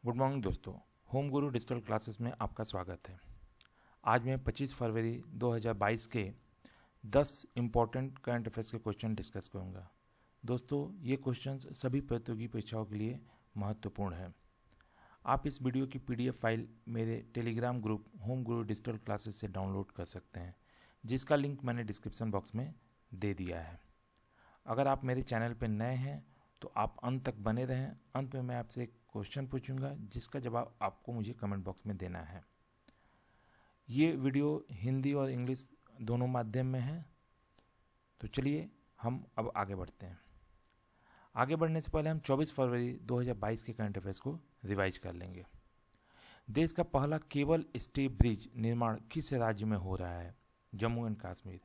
Good morning दोस्तों, home guru digital classes में आपका स्वागत है। आज मैं 25 फरवरी 2022 के 10 इम्पॉर्टेंट करंट अफेयर्स के क्वेश्चन डिस्कस करूंगा। दोस्तों, ये क्वेश्चंस सभी प्रतियोगी परीक्षाओं के लिए महत्वपूर्ण है। आप इस वीडियो की पीडीएफ फाइल मेरे Telegram group home guru digital classes से डाउनलोड कर सकते हैं, जिसका लिंक मैंने डिस्क्रिप्शन बॉक्स में दे दिया है। अगर आप मेरे चैनल पर नए हैं तो आप अंत तक बने रहें। अंत में मैं आपसे एक क्वेश्चन पूछूंगा जिसका जवाब आपको मुझे कमेंट बॉक्स में देना है। ये वीडियो हिंदी और इंग्लिश दोनों माध्यम में है। तो चलिए हम अब आगे बढ़ते हैं। आगे बढ़ने से पहले हम 24 फरवरी 2022 के करंट अफेयर्स को रिवाइज कर लेंगे। देश का पहला केबल स्टे ब्रिज निर्माण किस राज्य में हो रहा है? जम्मू एंड कश्मीर।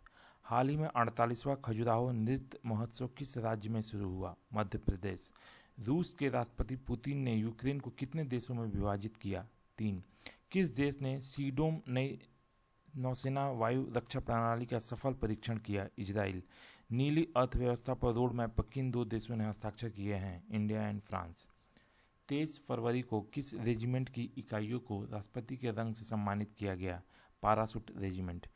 हाल ही में 48वां खजुराहो नृत्य महोत्सव किस राज्य में शुरू हुआ? मध्य प्रदेश। रूस के राष्ट्रपति पुतिन ने यूक्रेन को कितने देशों में विभाजित किया? 3। किस देश ने सीडोम नई नौसेना वायु रक्षा प्रणाली का सफल परीक्षण किया? इजराइल। नीली अर्थव्यवस्था पर रोड मैप पर किन दो देशों ने हस्ताक्षर किए हैं? India and France. 23 फरवरी को किस रेजिमेंट की इकाइयों को राष्ट्रपति के रंग से सम्मानित किया गया? पाराशूट रेजिमेंट।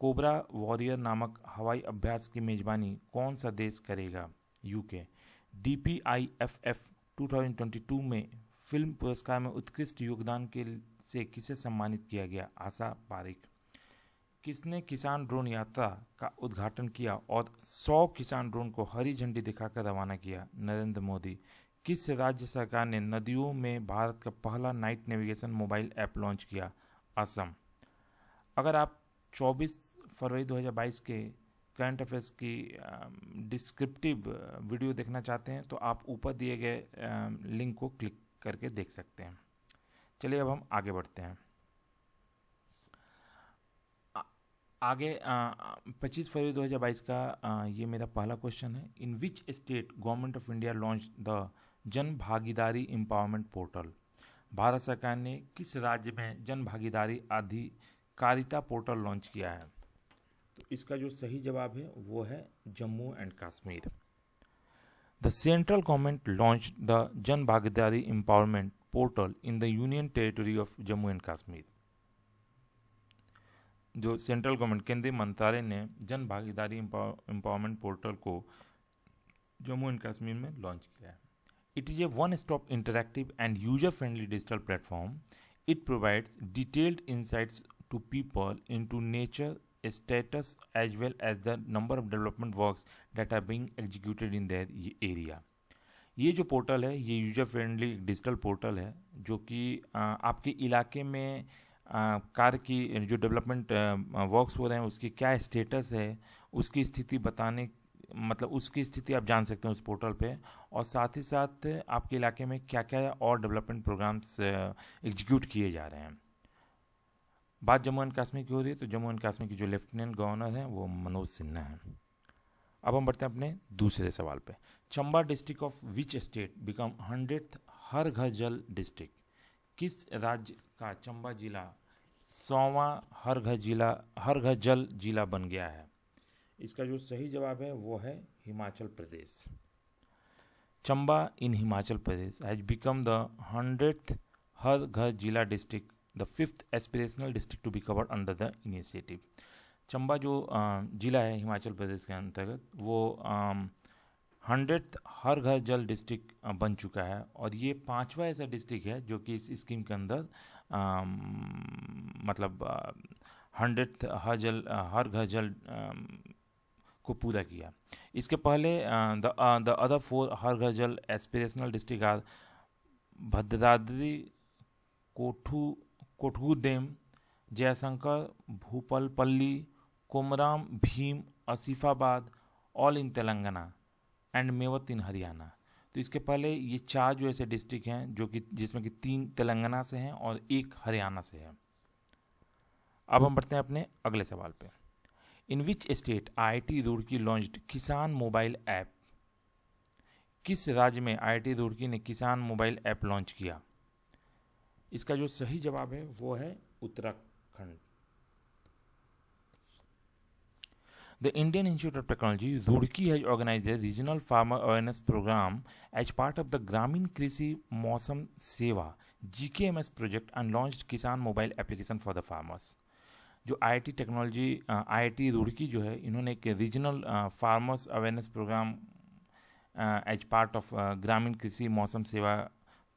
कोबरा वॉरियर नामक हवाई अभ्यास की मेजबानी कौन सा देश करेगा? यूके। DPIFF 2022 में फिल्म पुरस्कार में उत्कृष्ट योगदान के से किसे सम्मानित किया गया? आशा पारिक। किसने किसान ड्रोन यात्रा का उद्घाटन किया और 100 किसान ड्रोन को हरी झंडी दिखाकर रवाना किया? नरेंद्र मोदी। किस राज्य सरकार ने नदियों में भारत का पहला night navigation mobile app launch किया? असम। अगर आप 24 फरवरी 2022 के करंट अफेयर्स की डिस्क्रिप्टिव वीडियो देखना चाहते हैं तो आप ऊपर दिए गए लिंक को क्लिक करके देख सकते हैं। चलिए अब हम आगे बढ़ते हैं। आगे 25 फरवरी 2022 का ये मेरा पहला क्वेश्चन है। In which state government of India launch the Jan Bhagidari empowerment portal? Bharat सरकार ने किस राज्य में जन भागीदारी अधिकारिता पोर्टल लॉन्च किया है? तो इसका जो सही जवाब है वो है Jammu and Kashmir. The central government launch the Jan Bhagidari empowerment portal in the union territory of Jammu and Kashmir. जो सेंट्रल गवर्नमेंट केंद्रीय मंत्रालय ने जन भागीदारी एम्पावरमेंट पोर्टल को जम्मू एंड कश्मीर में लॉन्च किया है। It is a one stop interactive and user friendly digital platform. It provides detailed insights to people into nature, status as well as the number of development works that are being executed in their area. ये जो portal है ये user friendly digital portal है जो कि आपके इलाके में कार्य की जो डेवलपमेंट वर्क्स हो रहे हैं उसकी क्या स्टेटस है उसकी स्थिति बताने मतलब उसकी स्थिति आप जान सकते हैं उस पोर्टल पे, और साथ ही साथ आपके इलाके में क्या क्या और डेवलपमेंट प्रोग्राम्स एग्जीक्यूट किए जा रहे हैं। बात जम्मू एंड कश्मीर की हो रही है तो जम्मू एंड कश्मीर की जो लेफ्टिनेंट गवर्नर हैं वो मनोज सिन्हा हैं। अब हम बढ़ते हैं अपने दूसरे सवाल पे। Chamba district of which state become 100th Har Ghar जल डिस्ट्रिक्ट? किस राज्य का चंबा जिला 100वां हर घर जल जिला बन गया है? इसका जो सही जवाब है वो है Himachal Pradesh. Chamba in Himachal Pradesh has become the 100th Har Ghar jila district, the 5th aspirational district to be covered under the initiative. Chamba जो जिला है हिमाचल प्रदेश के अंतर्गत वो 100th हर घर जल डिस्ट्रिक्ट बन चुका है, और ये 5वां ऐसा डिस्ट्रिक्ट है जो कि इस स्कीम के अंदर मतलब 100th हर घर जल को पूरा किया। इसके पहले the other 4 Har Ghar Jal aspirational district are Bhadradri, Kothagudem, Jayashankar, Bhupalpally, Komaram Bheem, Asifabad, all in Telangana and Mewat in Haryana. तो इसके पहले ये 4 जो ऐसे डिस्ट्रिक्ट हैं जो कि जिसमें कि 3 तेलंगाना से हैं और 1 हरियाणा से है। अब हम बढ़ते हैं अपने अगले सवाल पे। In which state IIT Roorkee launched Kisan mobile app? किस राज्य में IIT रुड़की ने किसान मोबाइल ऐप लॉन्च किया? इसका जो सही जवाब है वो है Uttarakhand. The Indian Institute of Technology, Roorkee, has organized a regional farmer awareness program as part of the Gramin Krishi Mausam Seva GKMS project and launched Kisan mobile application for the farmers. जो IIT technology IIT Roorkee जो है, इन्होंने एक regional farmers awareness program as part of Gramin Krishi मौसम सेवा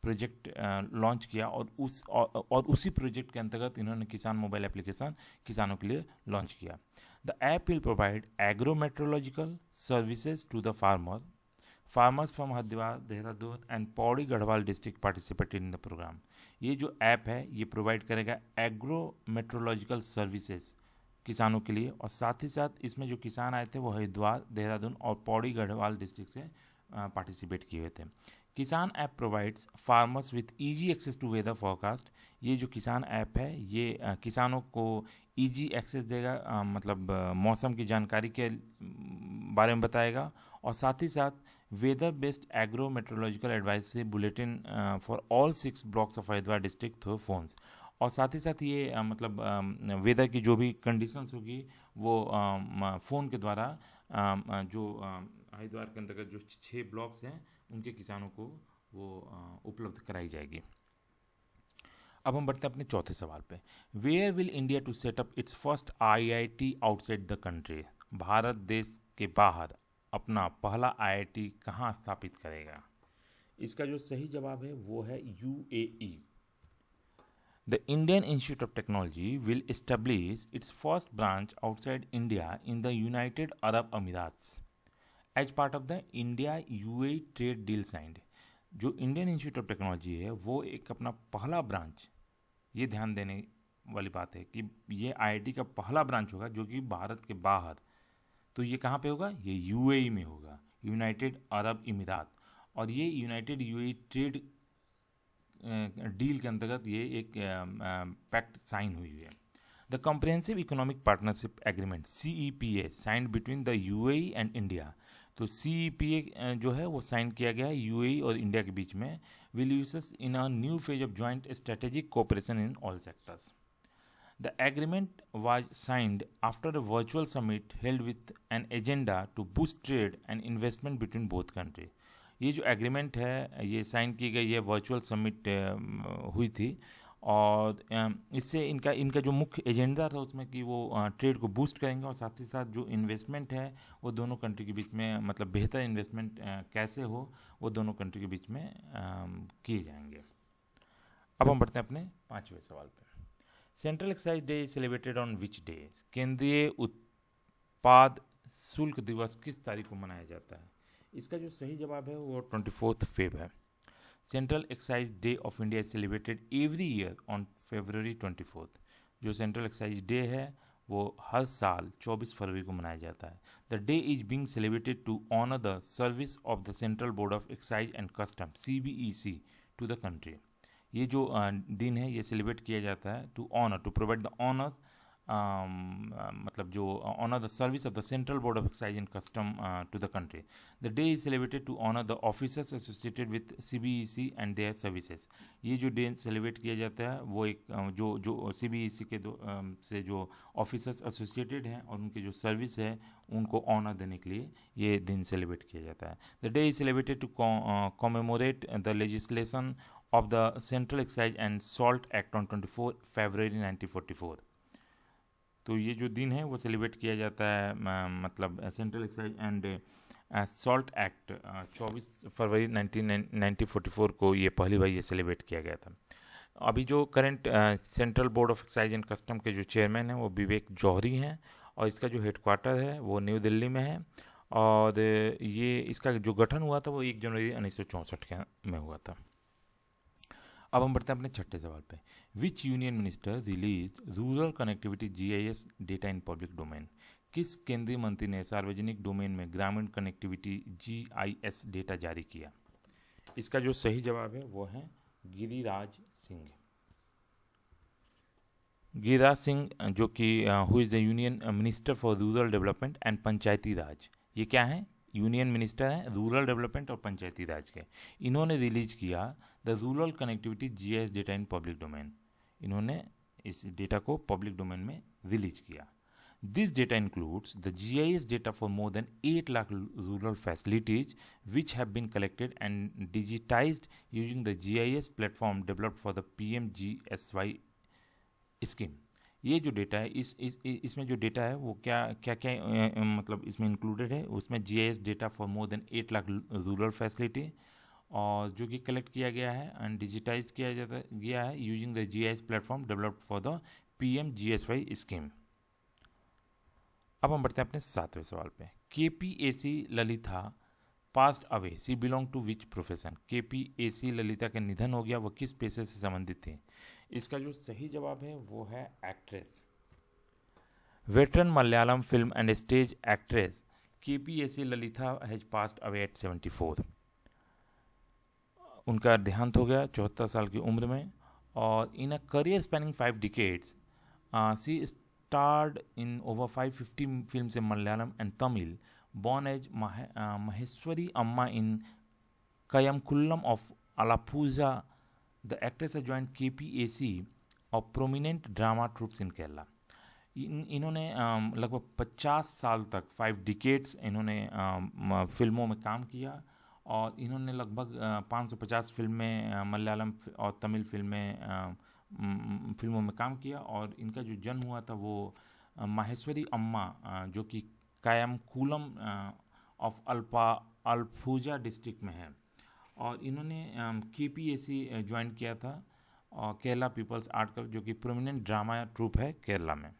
project launch किया और उसी प्रोजेक्ट के अंतर्गत इन्होंने किसान मोबाइल एप्लीकेशन किसानों के लिए लॉन्च किया. The app will provide agrometeorological services to the farmers from Haridwar, Dehradun and Pauri Garhwal district participated in the program. ये जो ऐप है ये प्रोवाइड करेगा एग्रोमेट्रोलॉजिकल सर्विसेज किसानों के लिए, और साथ ही साथ इसमें जो किसान आए थे वो हरिद्वार, देहरादून और पौड़ी गढ़वाल डिस्ट्रिक्ट से पार्टिसिपेट किए हुए थे. Kisan app provides farmers with easy access to weather forecast. ये जो किसान ऐप है ये किसानों को ईजी एक्सेस देगा, मतलब मौसम की जानकारी के बारे में बताएगा, और साथ ही साथ weather based agro meteorological advice से bulletin for all 6 blocks of Haridwar district through phones. और साथ ही साथ ये मतलब वेदर की जो भी कंडीशंस होगी वो फ़ोन के द्वारा जो हरिद्वार के अंतर्गत जो 6 ब्लॉक्स हैं उनके किसानों को वो उपलब्ध कराई जाएगी. अब हम बढ़ते हैं अपने चौथे सवाल पे. Where will India to set up its first IIT outside the country. Bharat देश के बाहर अपना पहला IIT कहाँ स्थापित करेगा? इसका जो सही जवाब है वो है UAE. The Indian Institute of Technology will establish its first branch outside India in the United Arab Emirates as part of the India-UAE trade deal signed. जो इंडियन इंस्टीट्यूट ऑफ टेक्नोलॉजी है वो एक अपना पहला ब्रांच, ये ध्यान देने वाली बात है कि ये IIT का पहला ब्रांच होगा जो कि भारत के बाहर. तो ये कहाँ पे होगा? ये UAE में होगा, यूनाइटेड अरब अमीरात. और ये यूनाइटेड UAE ट्रेड डील के अंतर्गत ये एक पैक्ट साइन हुई है. The comprehensive economic partnership agreement CEPA signed between the UAE and India. तो CEPA जो है वो साइन किया गया है UAE और इंडिया के बीच में. Will use in a new phase of joint strategic cooperation in all sectors. The agreement was signed after a virtual summit held with an agenda to boost trade and investment between both countries. ये जो agreement है ये sign की गई है, virtual summit हुई थी, और इससे इनका जो मुख्य एजेंडा था उसमें कि वो ट्रेड को बूस्ट करेंगे और साथ ही साथ जो इन्वेस्टमेंट है वो दोनों कंट्री के बीच में, मतलब बेहतर इन्वेस्टमेंट कैसे हो वो दोनों कंट्री के बीच में किए जाएंगे. अब हम बढ़ते हैं अपने 5वें सवाल पर. Central excise day is celebrated on which day. केंद्रीय उत्पाद शुल्क दिवस किस तारीख को मनाया जाता है? इसका जो सही जवाब है वो 24 फेब है. Central excise day of India is celebrated every year on February 24. जो सेंट्रल एक्साइज डे है वो हर साल 24 फरवरी को मनाया जाता है. The day is being celebrated to honour the service of the central board of excise and custom CBEC to the country. ये जो दिन है ये सेलिब्रेट किया जाता है to honour, to provide the honour, मतलब जो honour the service of the central board of excise and custom to the country. The day is celebrated to honour the officers associated with CBEC and their services. ये जो day celebrate किया जाता है वो एक जो CBEC के से जो ऑफिसर्स एसोसिएटेड हैं और उनकी जो सर्विस है उनको ऑनर देने के लिए ये दिन सेलिब्रेट किया जाता है. The day is celebrated to commemorate the legislation of the Central Excise and Salt Act on 24 February 1944. तो ये जो दिन है वो सेलिब्रेट किया जाता है, मतलब central excise and salt act 24 फरवरी 1944 को ये पहली बार ये सेलिब्रेट किया गया था. अभी जो current central board of excise and custom के जो चेयरमैन हैं वो विवेक जौहरी हैं, और इसका जो हेडक्वार्टर है वो न्यू दिल्ली में है, और ये इसका जो गठन हुआ था वो 1 जनवरी 1964 में हुआ था. अब हम बढ़ते हैं अपने 6ठे सवाल पे. विच union minister release rural connectivity GIS data in public domain. किस केंद्रीय मंत्री ने सार्वजनिक डोमेन में ग्रामीण कनेक्टिविटी GIS डेटा जारी किया? इसका जो सही जवाब है वो है गिरिराज सिंह. गिरिराज सिंह जो कि who is the union minister for rural development and Panchayati Raj. ये क्या है? यूनियन मिनिस्टर हैं रूरल डेवलपमेंट और पंचायती राज के. इन्होंने रिलीज किया the rural connectivity GIS data in public domain. इन्होंने इस डेटा को पब्लिक डोमेन में रिलीज किया. This data includes the GIS data for more than 8 lakh rural facilities which have been collected and digitized using the GIS platform developed for the PMGSY scheme. ये जो data है इसमें जो data है वो क्या क्या क्या मतलब इसमें इंक्लूडेड है, उसमें GIS data for more than 8 lakh rural facility और जो कि कलेक्ट किया गया है एंड डिजिटाइज किया गया है using the GIS platform developed for the PMGSY scheme. अब हम बढ़ते हैं अपने 7वें सवाल पे। KPAC Lalitha passed away, she belong to which profession. KPAC Lalitha का निधन हो गया, वो किस पेशे से संबंधित थी? इसका जो सही जवाब है वो है actress. Veteran Malayalam film and stage actress KPAC Lalita has passed away at 74। उनका देहांत हो गया 74 साल की उम्र में। और in a career spanning 5 decades she starred in over 550 films in Malayalam and Tamil. Born as Maheshwari Amma in Kayamkullam of Alappuzha, the actress has joined KPAC of prominent drama troupes in Kerala. इन्होंने लगभग 50 साल तक 5 decades इन्होंने फिल्मों में काम किया और इन्होंने लगभग 550 फिल्में मलयालम और तमिल फिल्मों में काम किया। और इनका जो जन्म हुआ था वो माहेश्वरी अम्मा जो कि कायमकुलम ऑफ अल्फूजा डिस्ट्रिक्ट में है। और इन्होंने KPAC ज्वाइन किया था और केरला पीपल्स आर्ट क्लब जो कि प्रोमिनेंट ड्रामा ट्रूप है केरला में।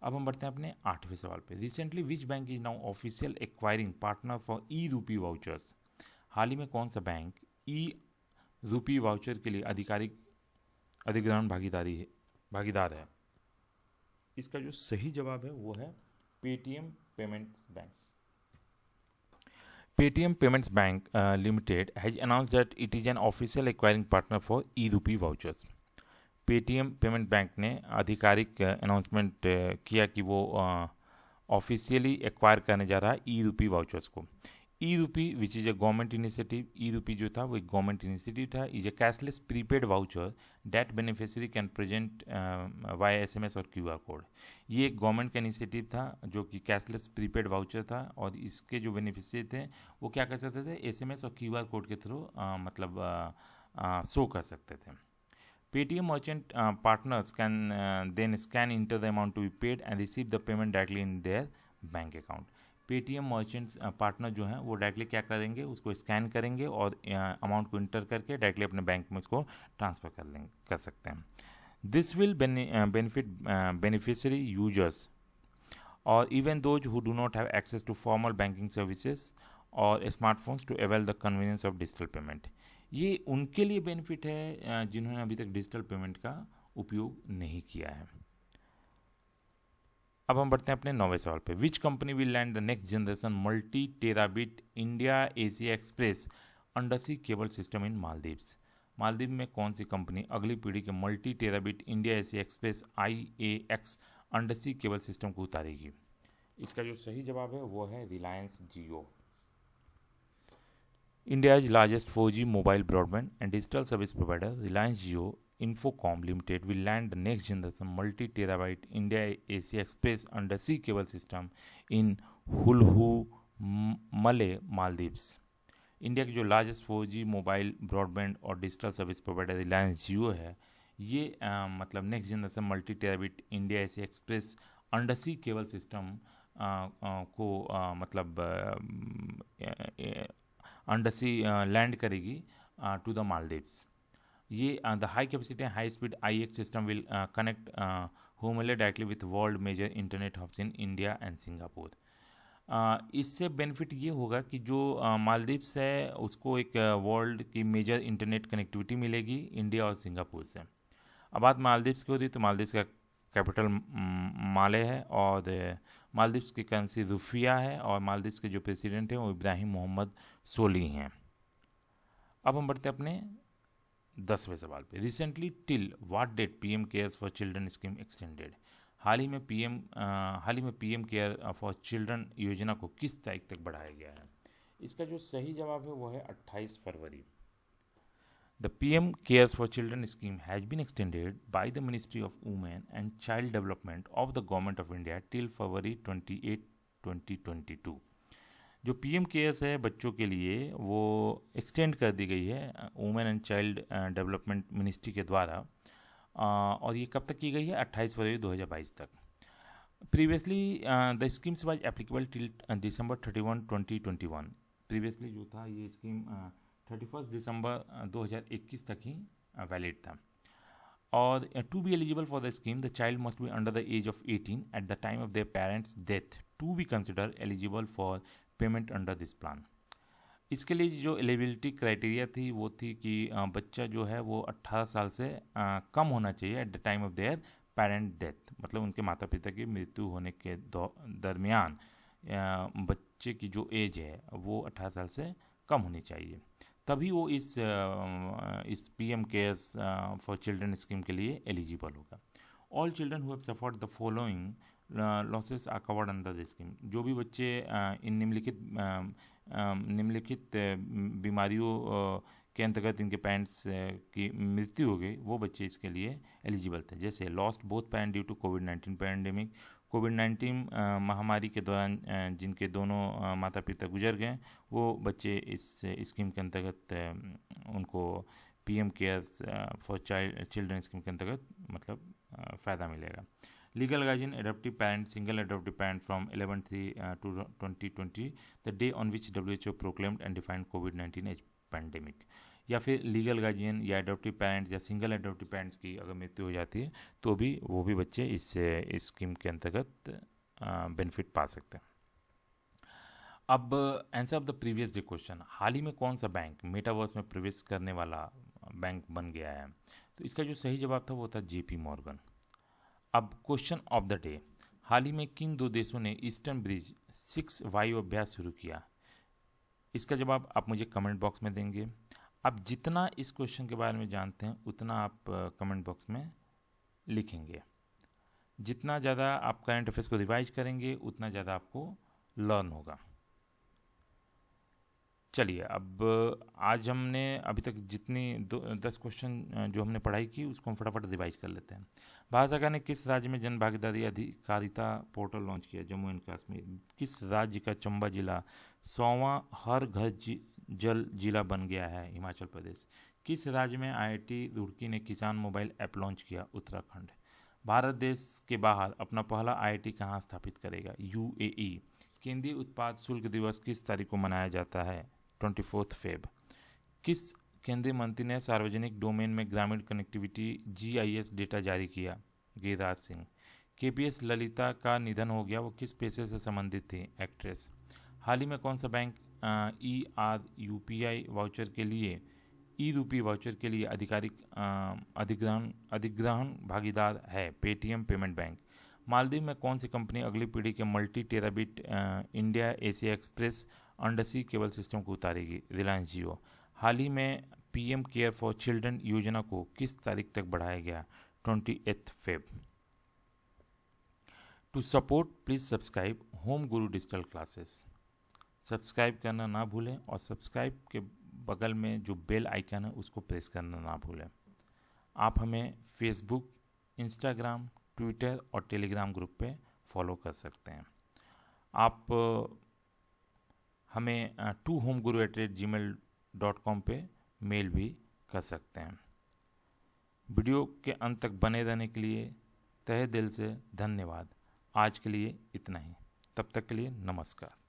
अब हम बढ़ते हैं अपने 8वें सवाल पे। Recently which bank is now official acquiring partner for e RUPI vouchers. हाल ही में कौन सा बैंक ई-रूपी वाउचर के लिए अधिग्रहण भागीदार है? इसका जो सही जवाब है वो है Paytm payments bank. Paytm payments bank limited has announced that it is an official acquiring partner for e RUPI vouchers. Paytm payment bank ने आधिकारिक अनाउंसमेंट किया कि वो ऑफिशियली एक्वायर करने जा रहा है ई-रूपी वाउचर्स को। E-rupee which is a government initiative, e-rupee जो था वो एक गवर्नमेंट इनिशिएटिव था, is a cashless prepaid voucher that beneficiary can present via SMS और QR कोड। ये एक गवर्नमेंट का इनिशिएटिव था जो कि कैशलेस प्रीपेड वाउचर था और इसके जो बेनिफिशियरी थे वो क्या कर सकते थे, SMS और QR कोड के थ्रू मतलब शो कर सकते थे। Paytm merchant partners can then scan enter the amount to be paid and receive the payment directly in their bank account. Paytm merchants partner जो हैं वो डायरेक्टली क्या करेंगे, उसको स्कैन करेंगे और अमाउंट को इंटर करके डायरेक्टली अपने बैंक में उसको ट्रांसफ़र कर सकते हैं। This will benefit beneficiary users और even those who do not have access to formal banking services और smartphones to avail the convenience of digital payment. ये उनके लिए बेनिफिट है जिन्होंने अभी तक डिजिटल पेमेंट का उपयोग नहीं किया है। अब हम बढ़ते हैं अपने 9वें सवाल पे। Which company will land the next generation multi terabit India Asia Express undersea cable system in Maldives. Maldives में कौन सी कंपनी अगली पीढ़ी के multi terabit India Asia express IAX undersea cable system को उतारेगी? इसका जो सही जवाब है वो है रिलायंस जियो। India's largest 4G mobile broadband and digital service provider, Reliance Jio Infocomm Limited, will land the next generation multi-terabyte India Asia Express undersea cable system in Hulhumale, Maldives. India की जो लार्जेस्ट 4G मोबाइल ब्रॉडबैंड और digital service provider Reliance Jio है, ये मतलब next generation multi terabit India Asia Express undersea cable system को मतलब undersea land करेगी to the Maldives. ये the high capacity high speed IX system will connect Hulhumale directly with world major internet hubs in India and Singapore. इससे benefit ये होगा कि जो मालदीव्स है उसको एक वर्ल्ड की मेजर इंटरनेट कनेक्टिविटी मिलेगी इंडिया और सिंगापुर से। अब बात मालदीव्स की हो रही तो मालदीव्स का कैपिटल माले है और मालदीव्स की करेंसी रुफिया है और मालदीव्स के जो प्रेसिडेंट हैं वो इब्राहिम मोहम्मद सोली हैं। अब हम बढ़ते हैं अपने 10वें सवाल पे। Recently till what date PM cares for children scheme extended. हाल ही में PM केयर फॉर चिल्ड्रन योजना को किस तारीख तक बढ़ाया गया है? इसका जो सही जवाब है वो है 28 फरवरी। The PM Cares for Children scheme has been extended by the Ministry of Women and Child Development of the Government of India till February 28, 2022. जो पीएम केयर्स है बच्चों के लिए वो एक्सटेंड कर दी गई है women and child development ministry के द्वारा, और ये कब तक की गई है? 28 फरवरी 2022 तक। Previously the schemes was applicable till December 31, 2021। Previously जो था ये स्कीम 31 दिसंबर 2021 तक ही वैलिड था। और to be eligible for the scheme the child must be under the age of 18 at the time of their parents death to be consider eligible for payment under this plan. इसके लिए जो eligibility criteria थी वो थी कि बच्चा जो है वो 18 साल से कम होना चाहिए eight the time of there parent death, मतलब उनके माता पिता की मृत्यु होने के दरमियान बच्चे की जो एज है वो 18 साल से कम होनी चाहिए, तभी वो इस PM cares for children scheme के लिए एलिजिबल होगा। All children who have suffered the following losses are covered under the scheme. जो भी बच्चे इन निम्नलिखित बीमारियों के अंतर्गत इनके पेरेंट्स की मृत्यु हो गई वो बच्चे इसके लिए एलिजिबल थे, जैसे lost both parent due to कोविड-19 पैंडेमिक। कोविड-19 महामारी के दौरान जिनके दोनों माता पिता गुजर गए वो बच्चे इस स्कीम के अंतर्गत उनको PM cares for children scheme के अंतर्गत मतलब फ़ायदा मिलेगा। Legal guardian adoptive parent single adoptive parent from 11/3/2020 the day on which WHO proclaimed and defined कोविड-19 एज पैंडेमिक। या फिर लीगल गार्जियन या एडॉप्टिव पेरेंट्स या सिंगल एडॉप्टिव पेरेंट्स की अगर मृत्यु हो जाती है तो भी वो भी बच्चे इस स्कीम के अंतर्गत बेनिफिट पा सकते हैं। अब answer of the previous day question, हाल ही में कौन सा बैंक मेटावर्स में प्रवेश करने वाला बैंक बन गया है? तो इसका जो सही जवाब था वो था JP मॉर्गन। अब क्वेश्चन ऑफ द डे, हाल ही में किन दो देशों ने ईस्टर्न ब्रिज 6 वायु अभ्यास शुरू किया? इसका जवाब आप मुझे कमेंट बॉक्स में देंगे। आप जितना इस क्वेश्चन के बारे में जानते हैं उतना आप कमेंट बॉक्स में लिखेंगे। जितना ज़्यादा आप करंट अफेयर्स को रिवाइज करेंगे उतना ज़्यादा आपको लर्न होगा। चलिए, अब आज हमने अभी तक जितनी 10 क्वेश्चन जो हमने पढ़ाई की उसको हम फटाफट रिवाइज कर लेते हैं। भारत सरकार ने किस राज्य में जन भागीदारी अधिकारिता पोर्टल लॉन्च किया? जम्मू एंड कश्मीर। किस राज्य का चंबा जिला 100वां हर घर जल जिला बन गया है? हिमाचल प्रदेश। किस राज्य में IIT रुड़की ने किसान मोबाइल ऐप लॉन्च किया? उत्तराखंड। भारत देश के बाहर अपना पहला IIT कहाँ स्थापित करेगा? UAE। केंद्रीय उत्पाद शुल्क दिवस किस तारीख को मनाया जाता है? 24 फेब। किस केंद्रीय मंत्री ने सार्वजनिक डोमेन में ग्रामीण कनेक्टिविटी GIS डेटा जारी किया? गिरिराज सिंह। KPS ललिता का निधन हो गया, वो किस पेशे से संबंधित थी? एक्ट्रेस। हाल ही में कौन सा बैंक ERUPI वाउचर के लिए ई-रूपी वाउचर के लिए आधिकारिक अधिग्रहण भागीदार है? Paytm payment bank. मालदीव में कौन सी कंपनी अगली पीढ़ी के multi terabit India Asia Express undersea cable system को उतारेगी? रिलायंस जियो। हाल ही में PM केयर फॉर चिल्ड्रन योजना को किस तारीख तक बढ़ाया गया? 28 Feb. To support please subscribe home guru digital classes. Subscribe करना ना भूलें और सब्सक्राइब के बगल में जो बेल आइकन है उसको प्रेस करना ना भूलें। आप हमें फेसबुक, इंस्टाग्राम, ट्विटर और टेलीग्राम ग्रुप पे फॉलो कर सकते हैं। आप हमें tohomeguru@gmail.com पे मेल भी कर सकते हैं। वीडियो के अंत तक बने रहने के लिए तहे दिल से धन्यवाद। आज के लिए इतना ही, तब तक के लिए नमस्कार।